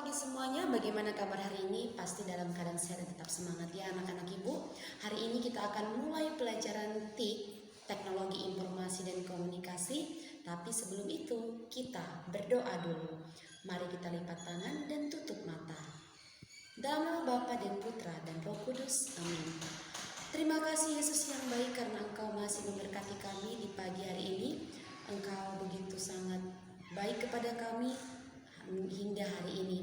pagi semuanya, bagaimana kabar hari ini? Pasti dalam keadaan sehat dan tetap semangat ya anak-anak ibu. Hari ini kita akan mulai pelajaran TIK, Teknologi Informasi dan Komunikasi. Tapi sebelum itu kita berdoa dulu. Mari kita lipat tangan dan tutup mata. Dalam nama Bapa dan Putra dan Roh Kudus, amin. Terima kasih Yesus yang baik karena Engkau masih memberkati kami di pagi hari ini. Engkau begitu sangat baik kepada kami hingga hari ini.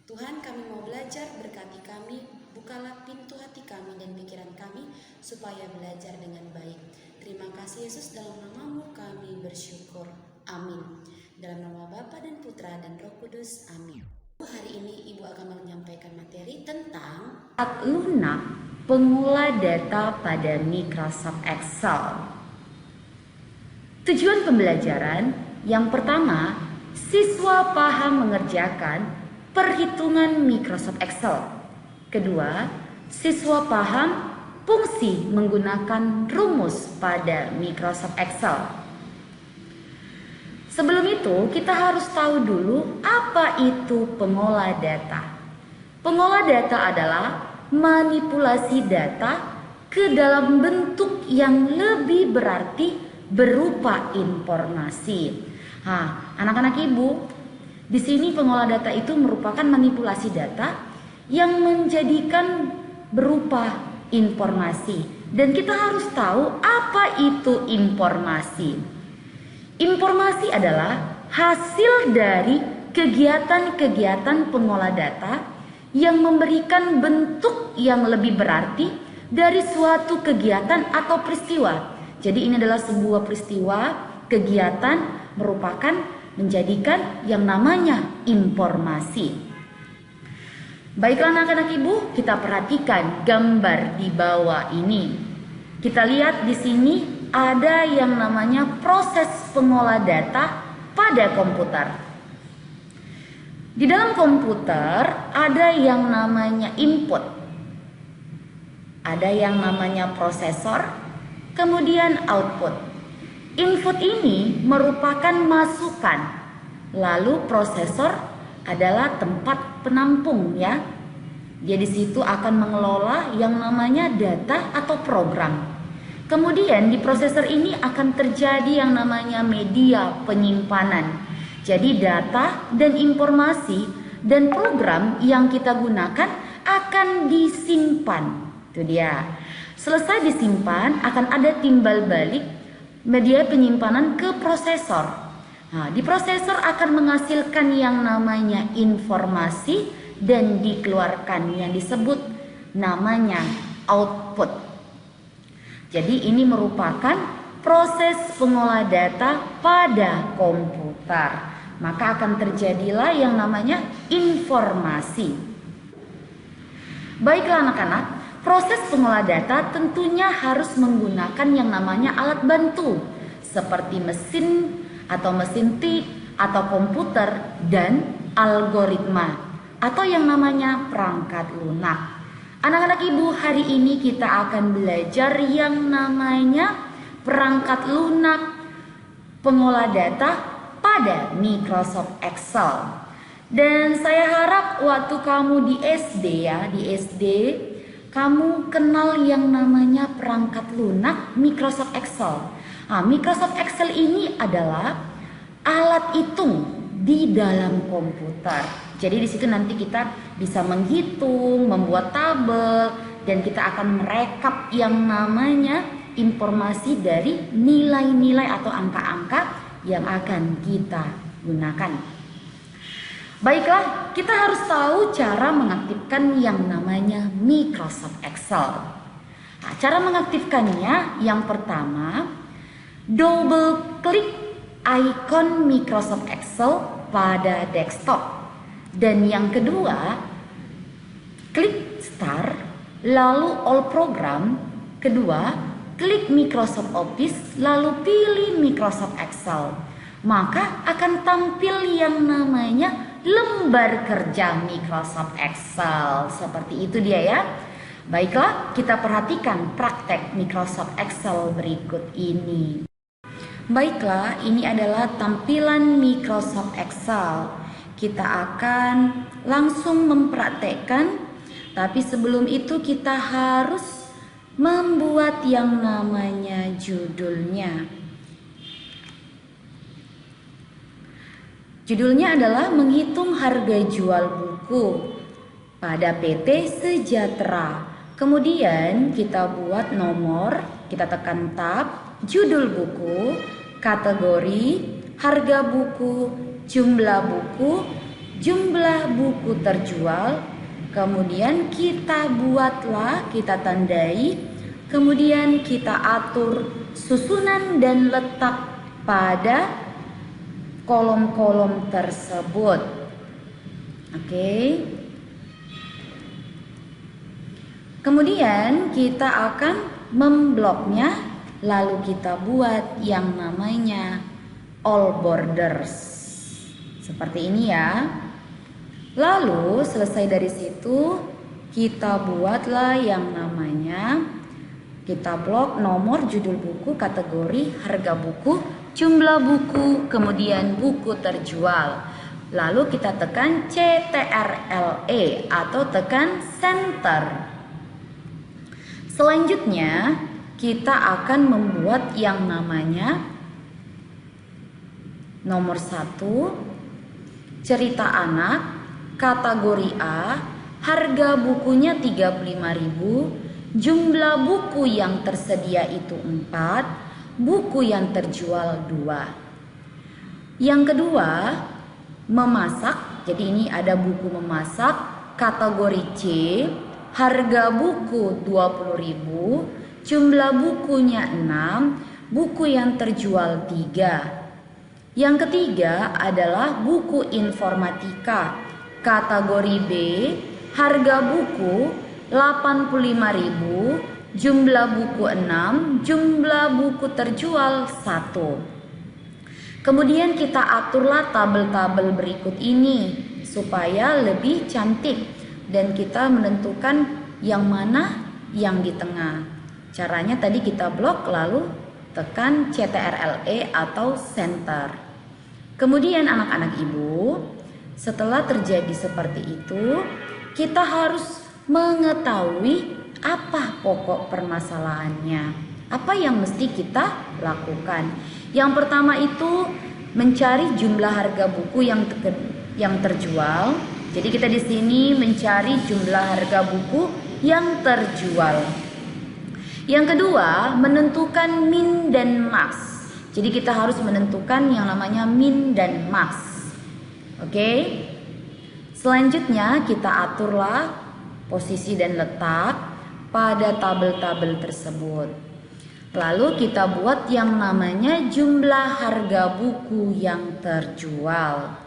Tuhan, kami mau belajar, berkati kami, bukalah pintu hati kami dan pikiran kami supaya belajar dengan baik. Terima kasih Yesus, dalam nama-Mu kami bersyukur. Amin. Dalam nama Bapa dan Putra dan Roh Kudus. Amin. Hari ini Ibu akan menyampaikan materi tentang lunak pengumpulan data pada Microsoft Excel. Tujuan pembelajaran yang pertama, siswa paham mengerjakan perhitungan Microsoft Excel. Kedua, siswa paham fungsi menggunakan rumus pada Microsoft Excel. Sebelum itu, kita harus tahu dulu apa itu pengolah data. Pengolah data adalah manipulasi data ke dalam bentuk yang lebih berarti berupa informasi. Anak-anak ibu, di sini pengolah data itu merupakan manipulasi data yang menjadikan berupa informasi. Dan kita harus tahu apa itu informasi. Informasi adalah hasil dari kegiatan-kegiatan pengolah data yang memberikan bentuk yang lebih berarti dari suatu kegiatan atau peristiwa. Jadi ini adalah sebuah peristiwa, kegiatan merupakan menjadikan yang namanya informasi. Baiklah anak-anak ibu, kita perhatikan gambar di bawah ini. Kita lihat di sini ada yang namanya proses pengolah data pada komputer. Di dalam komputer ada yang namanya input, ada yang namanya prosesor, kemudian output. Input ini merupakan masukan, lalu prosesor adalah tempat penampung ya. Jadi situ akan mengelola yang namanya data atau program. Kemudian di prosesor ini akan terjadi yang namanya media penyimpanan. Jadi data dan informasi dan program yang kita gunakan akan disimpan. Itu dia. Selesai disimpan akan ada timbal balik media penyimpanan ke prosesor. Di prosesor akan menghasilkan yang namanya informasi dan dikeluarkan yang disebut namanya output. Jadi ini merupakan proses pengolah data pada komputer. Maka akan terjadilah yang namanya informasi. Baiklah anak-anak, proses pengolah data tentunya harus menggunakan yang namanya alat bantu seperti mesin atau mesin tik atau komputer dan algoritma atau yang namanya perangkat lunak. Anak-anak ibu, hari ini kita akan belajar yang namanya perangkat lunak pengolah data pada Microsoft Excel. Dan saya harap waktu kamu di SD ya, di SD kamu kenal yang namanya perangkat lunak Microsoft Excel. Microsoft Excel ini adalah alat hitung di dalam komputer. Jadi di situ nanti kita bisa menghitung, membuat tabel, dan kita akan merekap yang namanya informasi dari nilai-nilai atau angka-angka yang akan kita gunakan. Baiklah, kita harus tahu cara mengaktifkan yang namanya Microsoft Excel. Cara mengaktifkannya yang pertama, double klik icon Microsoft Excel pada desktop. Dan yang kedua, klik Start, lalu All Program. Kedua, klik Microsoft Office, lalu pilih Microsoft Excel. Maka akan tampil yang namanya lembar kerja Microsoft Excel. Seperti itu dia ya. Baiklah, kita perhatikan praktek Microsoft Excel berikut ini. Baiklah, ini adalah tampilan Microsoft Excel. kita akan langsung mempraktekkan. Tapi sebelum itu kita harus membuat yang namanya judulnya. Judulnya adalah menghitung harga jual buku pada PT Sejahtera. Kemudian kita buat nomor, kita tekan tab, judul buku, kategori, harga buku, jumlah buku terjual. Kemudian kita buatlah, kita tandai, kemudian kita atur susunan dan letak pada kolom-kolom tersebut. Oke. Kemudian kita akan membloknya, lalu kita buat yang namanya all borders. Seperti ini ya. Lalu selesai dari situ kita buatlah yang namanya, kita blok nomor, judul buku, kategori, harga buku, jumlah buku, kemudian buku terjual. Lalu kita tekan CTRL-E atau tekan center. Selanjutnya kita akan membuat yang namanya nomor 1, cerita anak, kategori A, harga bukunya 35.000, jumlah buku yang tersedia itu 4, buku yang terjual 2. Yang kedua, memasak. Jadi ini ada buku memasak, kategori C, harga buku 20.000, jumlah bukunya 6, buku yang terjual 3. Yang ketiga adalah buku informatika, kategori B, harga buku 85.000, jumlah buku 6, jumlah buku terjual 1. Kemudian kita aturlah tabel-tabel berikut ini supaya lebih cantik. Dan kita menentukan yang mana yang di tengah. Caranya tadi kita blok lalu tekan CTRL-E atau center. Kemudian anak-anak ibu, setelah terjadi seperti itu, kita harus mengetahui apa pokok permasalahannya. Apa yang mesti kita lakukan? Yang pertama itu mencari jumlah harga buku yang terjual. Jadi kita di sini mencari jumlah harga buku yang terjual. Yang kedua, menentukan min dan max. Jadi kita harus menentukan yang namanya min dan max. Oke. Selanjutnya kita aturlah posisi dan letak pada tabel-tabel tersebut. Lalu kita buat yang namanya jumlah harga buku yang terjual.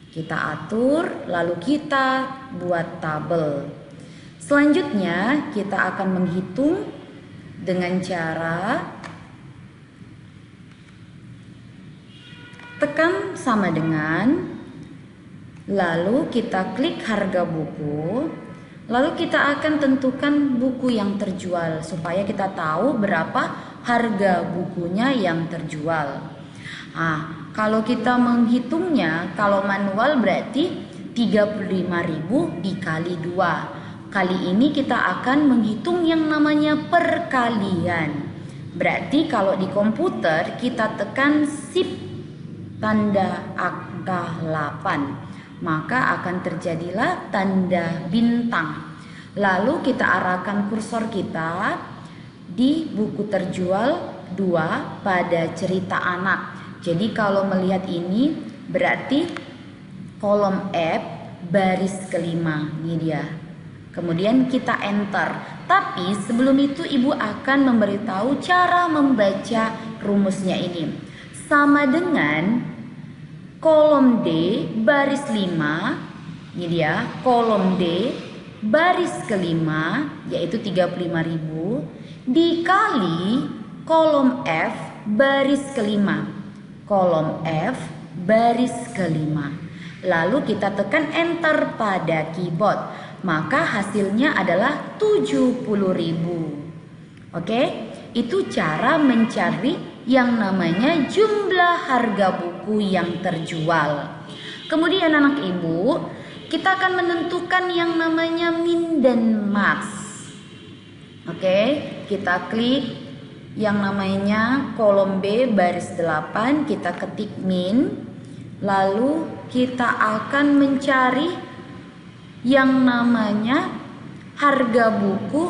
Kita atur, lalu kita buat tabel. Selanjutnya kita akan menghitung dengan cara tekan sama dengan, lalu kita klik harga buku, lalu kita akan tentukan buku yang terjual supaya kita tahu berapa harga bukunya yang terjual. Kalau kita menghitungnya, kalau manual berarti 35.000 dikali 2. Kali ini kita akan menghitung yang namanya perkalian. Berarti kalau di komputer kita tekan shift tanda angka 8, maka akan terjadilah tanda bintang. Lalu kita arahkan kursor kita di buku terjual 2 pada cerita anak. Jadi kalau melihat ini berarti kolom F baris kelima, ini dia. Kemudian kita enter. Tapi sebelum itu ibu akan memberitahu cara membaca rumusnya ini. Sama dengan kolom D baris 5, ini dia, kolom D baris kelima yaitu 35.000 dikali kolom F baris kelima. Kolom F baris kelima. Lalu kita tekan enter pada keyboard, maka hasilnya adalah 70.000. Oke, itu cara mencari yang namanya jumlah harga buku yang terjual. Kemudian anak ibu, kita akan menentukan yang namanya min dan max. Oke, kita klik yang namanya kolom B baris 8, kita ketik min. Lalu kita akan mencari yang namanya harga buku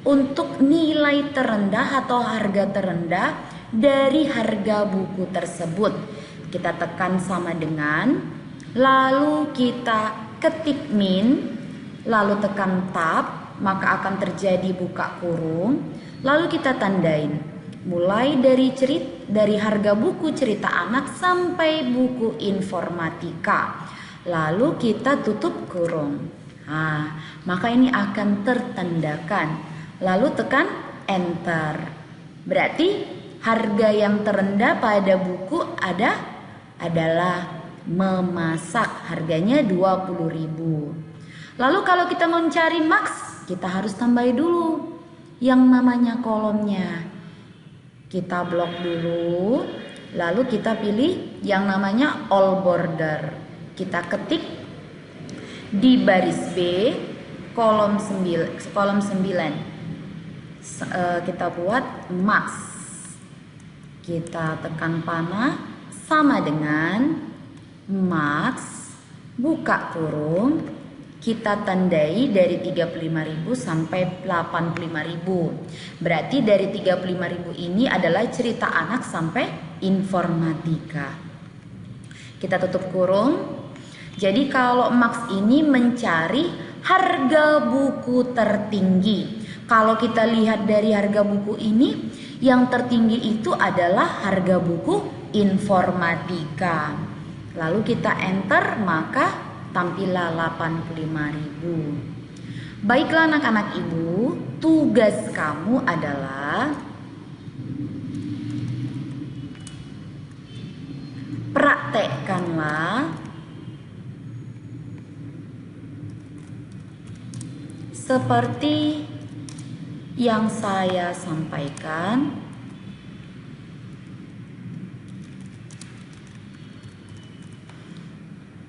untuk nilai terendah atau harga terendah dari harga buku tersebut. Kita tekan sama dengan, lalu kita ketik min, lalu tekan tab, maka akan terjadi buka kurung, lalu kita tandain mulai dari harga buku cerita anak sampai buku informatika, lalu kita tutup kurung. Nah, maka ini akan tertandakan, lalu tekan enter. Berarti harga yang terendah pada buku adalah memasak, harganya 20.000. Lalu kalau kita mau cari max, kita harus tambah dulu yang namanya kolomnya. Kita blok dulu, lalu kita pilih yang namanya all border. Kita ketik di baris B kolom 9. Kita buat max. Kita tekan panah sama dengan max, buka kurung, kita tandai dari 35.000 sampai 85.000. Berarti dari 35.000 ini adalah cerita anak sampai informatika. Kita tutup kurung. Jadi kalau max ini mencari harga buku tertinggi. Kalau kita lihat dari harga buku ini, yang tertinggi itu adalah harga buku informatika. Lalu kita enter, maka tampillah 85.000. Baiklah anak-anak ibu, tugas kamu adalah praktekkanlah seperti yang saya sampaikan.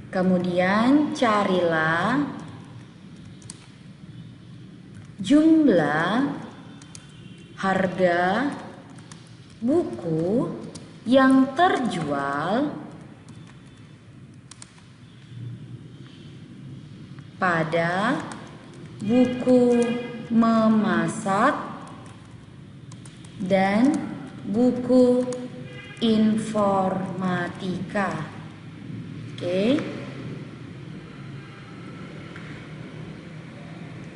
Kemudian carilah jumlah harga buku yang terjual pada buku memasak dan buku informatika. Oke.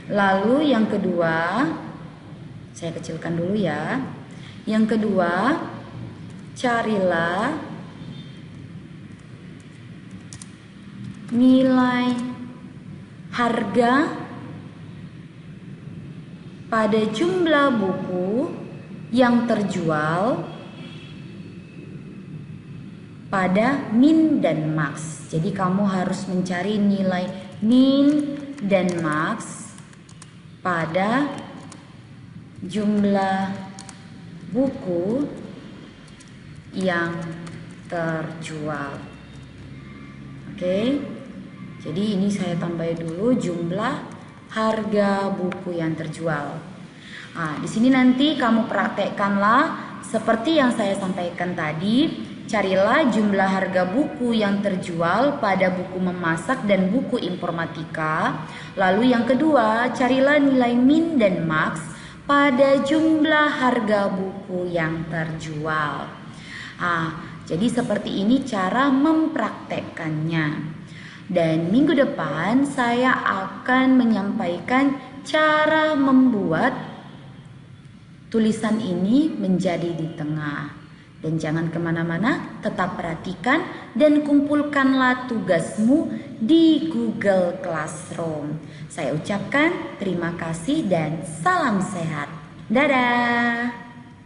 Lalu yang kedua, saya kecilkan dulu ya. Yang kedua, carilah nilai harga pada jumlah buku yang terjual pada min dan max. Jadi kamu harus mencari nilai min dan max pada jumlah buku yang terjual. Oke. Jadi ini saya tambah dulu jumlah harga buku yang terjual. Nah, di sini nanti kamu praktekkanlah seperti yang saya sampaikan tadi. Carilah jumlah harga buku yang terjual pada buku memasak dan buku informatika. Lalu yang kedua, carilah nilai min dan max pada jumlah harga buku yang terjual. Jadi seperti ini cara mempraktekkannya. Dan minggu depan saya akan menyampaikan cara membuat tulisan ini menjadi di tengah. Dan jangan kemana-mana, tetap perhatikan dan kumpulkanlah tugasmu di Google Classroom. Saya ucapkan terima kasih dan salam sehat. Dadah!